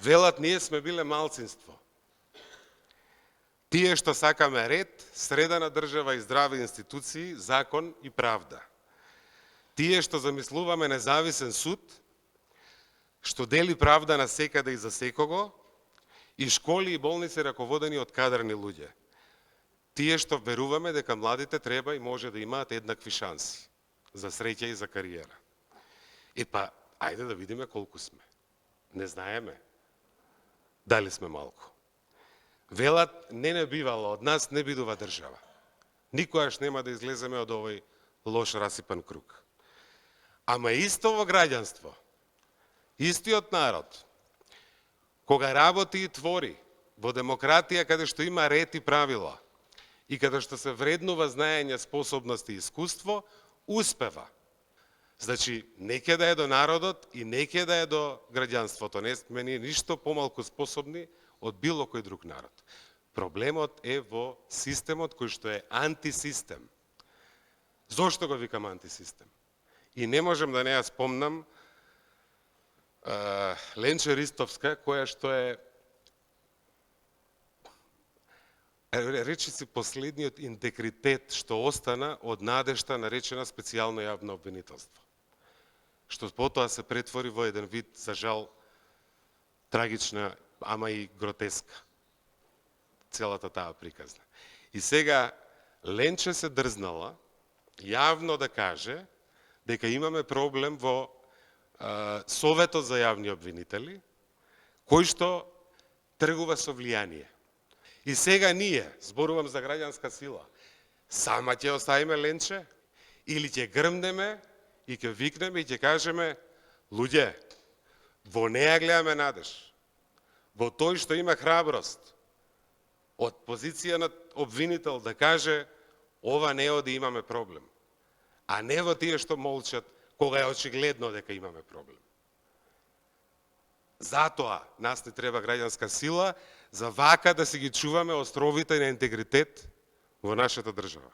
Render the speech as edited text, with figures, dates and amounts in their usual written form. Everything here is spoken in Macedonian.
Велат, ние сме биле малцинство. Тие што сакаме ред, средена држава и здрави институции, закон и правда. Тие што замислуваме независен суд, што дели правда на секаде и за секого, и школи и болници раководени од кадрни луѓе. Тие што веруваме дека младите треба и може да имаат еднакви шанси за среќа и за кариера. Ајде да видиме колку сме. Не знаеме дали сме малку. Велат, не бивало, од нас не бидува држава. Никогаш нема да излеземе од овој лош расипан круг. Ама исто во граѓанство, истиот народ, кога работи и твори во демократија каде што има ред и правила и каде што се вреднува знаење, способности и искуство, успева. Значи, неќе да е до народот и неќе да е до граѓанството. Не сме ние ништо помалку способни од било кој друг народ. Проблемот е во системот кој што е антисистем. Зошто го викам антисистем? И не можем да не ја спомнам Ленче Ристовска, која што е, речи си, последниот интегритет што остана од Надежта наречена специјално јавно обвинителство. Што потоа се претвори во еден вид, за жал, трагична, ама и гротеска. Целата таа приказна. И сега Ленче се дрзнала јавно да каже дека имаме проблем во Советот за јавни обвинители, кој што тргува со влијание. И сега ние, зборувам за граѓанска сила, сама ќе оставиме Ленче или ќе грмнеме и ќе викнеме и ќе кажеме: луѓе, во неја гледаме надеж. Во тој што има храброст од позиција на обвинител да каже: ова не оди, имаме проблем. А не во тие што молчат кога е очигледно дека имаме проблем. Затоа нас не треба граѓанска сила, за вака да си ги чуваме островите на интегритет во нашата држава.